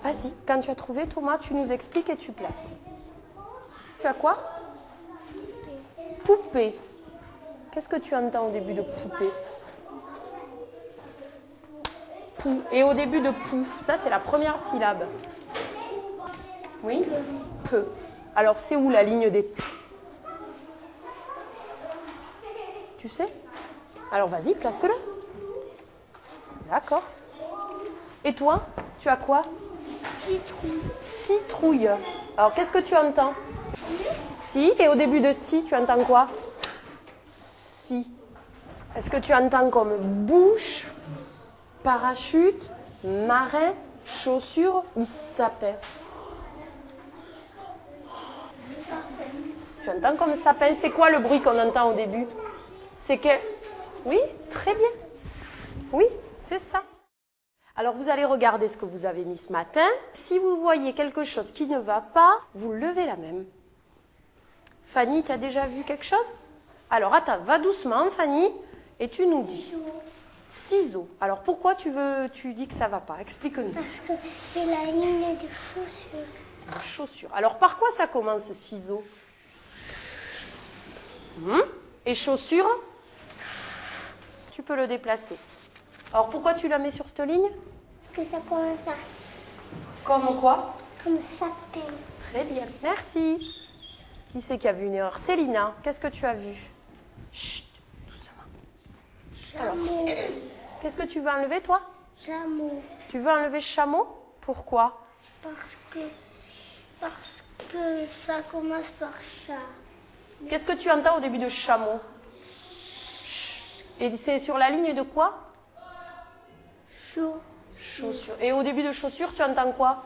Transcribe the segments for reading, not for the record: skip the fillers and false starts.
Vas-y, quand tu as trouvé, Thomas, tu nous expliques et tu places. Tu as quoi? Poupée. Qu'est-ce que tu entends au début de poupée? Pou. Et au début de pou, ça c'est la première syllabe. Oui? Peu. Alors c'est où la ligne des p? Tu sais? Alors vas-y, place-le. D'accord. Et toi, tu as quoi? Citrouille. Citrouille. Alors qu'est-ce que tu entends? Si. Et au début de si, tu entends quoi? Si. Est-ce que tu entends comme bouche, parachute, marin, chaussure ou sapin? Tu entends comme sapin. C'est quoi le bruit qu'on entend au début? C'est que... Oui, très bien. Oui, c'est ça. Alors vous allez regarder ce que vous avez mis ce matin. Si vous voyez quelque chose qui ne va pas, vous levez la main. Fanny, tu as déjà vu quelque chose? Alors attends, va doucement Fanny et tu nous dis. Ciseaux. Alors pourquoi tu dis que ça ne va pas? Explique-nous. Parce que c'est la ligne de chaussures. Chaussures. Alors par quoi ça commence, ciseaux? Et chaussures? Tu peux le déplacer. Alors pourquoi tu la mets sur cette ligne? Parce que ça commence par Comme quoi? comme sapin. Très bien, merci. Qui c'est qui a vu une erreur? Célina, qu'est-ce que tu as vu? Chut, doucement. Alors, qu'est-ce que tu veux enlever toi? Chameau. Tu veux enlever chameau? Pourquoi? Parce que ça commence par chat. Qu'est-ce que tu entends au début de chameau? Et c'est sur la ligne de quoi? Chaud. Chaussures. Et au début de chaussures, tu entends quoi?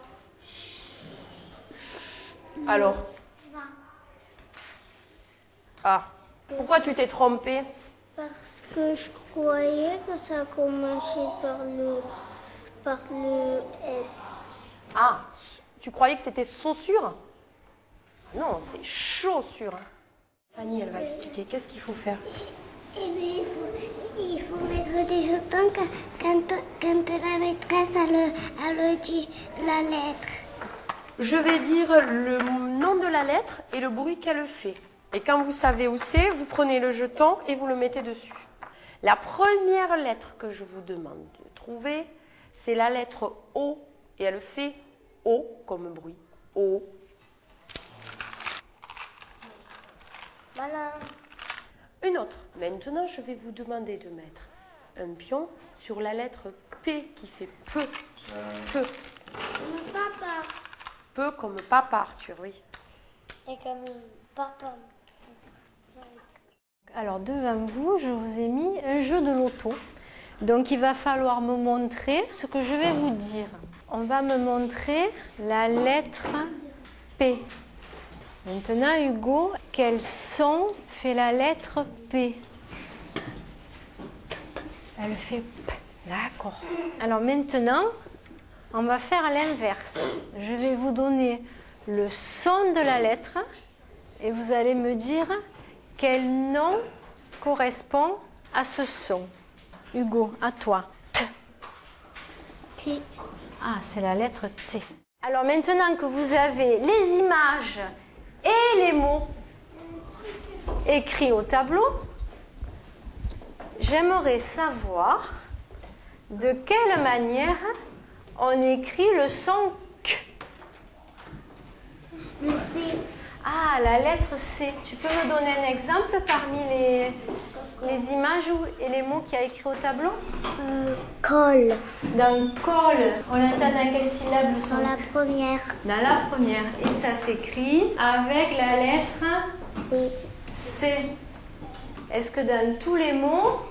Alors? Ah. Pourquoi tu t'es trompée? Parce que je croyais que ça commençait par le S. Ah, tu croyais que c'était chaussures? Non, c'est chaussures. Fanny, elle va expliquer. Qu'est-ce qu'il faut faire? Eh bien, il faut mettre des jetons quand la maîtresse elle dit la lettre. Je vais dire le nom de la lettre et le bruit qu'elle fait. Et quand vous savez où c'est, vous prenez le jeton et vous le mettez dessus. La première lettre que je vous demande de trouver, c'est la lettre O. Et elle fait O comme bruit. O. Voilà. Une autre. Maintenant, je vais vous demander de mettre un pion sur la lettre P qui fait peu. Peu. Comme papa. Peu comme papa, Arthur, oui. Et comme papa. Alors devant vous, je vous ai mis un jeu de loto. Donc il va falloir me montrer ce que je vais vous dire. On va me montrer la lettre P. Maintenant Hugo, quel son fait la lettre P? Elle fait P. D'accord. Alors maintenant, on va faire l'inverse. Je vais vous donner le son de la lettre et vous allez me dire quel nom correspond à ce son. Hugo, à toi. T. T. Ah, c'est la lettre T. Alors maintenant que vous avez les images et les mots écrits au tableau, j'aimerais savoir de quelle manière on écrit le son Q. Le C. Ah, la lettre C. Tu peux me donner un exemple parmi les images et les mots qu'il y a écrits au tableau? Colle. Dans colle, on entend dans quelle syllabe le son? Dans la première. Dans la première. Et ça s'écrit avec la lettre C. C. Est-ce que dans tous les mots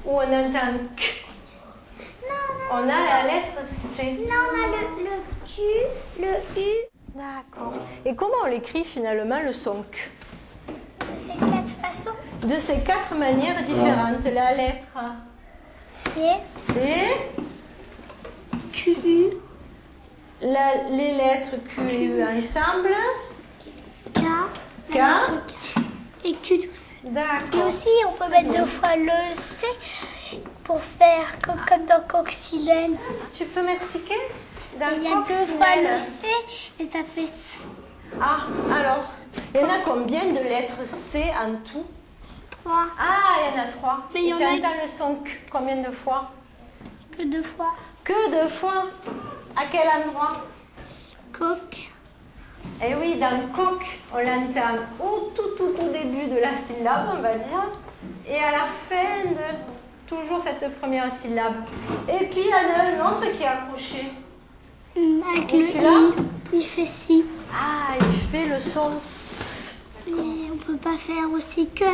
où on entend Q, on a la lettre C? Non, on a le Q, le U. D'accord. Et comment on l'écrit finalement le son Q? De ces quatre façons. De ces quatre manières différentes. La lettre C. C, Q, U. les lettres Q et U ensemble. K. K. Et Q tout seul. Et D'accord. aussi, on peut mettre deux fois le C pour faire comme dans coccinelle. Tu peux m'expliquer? Dans Il y a 2 fois le C et ça fait C. Ah, alors, il y en a combien de lettres C en tout? 3. Ah, il y en a 3. Mais il y en tu a- entends le son Q combien de fois? Que 2 fois. Que 2 fois? À quel endroit? Coq. Eh oui, dans coq, on l'entend au tout début de la syllabe, on va dire, et à la fin de toujours cette première syllabe. Et puis, il y en a un autre qui est accroché. Avec Et le celui-là? I, il fait si. Ah, il fait le son S. Et on peut pas faire aussi que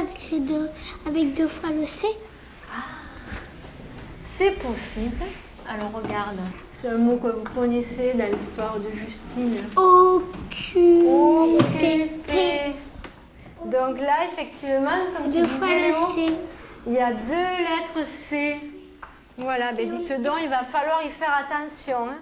avec 2 fois le C. C'est possible. Alors, regarde, c'est un mot que vous connaissez dans l'histoire de Justine. Occupé. Donc là, effectivement, comme tu 2 fois disais, le Léo, C. il y a 2 lettres C. Voilà, ben dites donc, il va falloir y faire attention. Hein.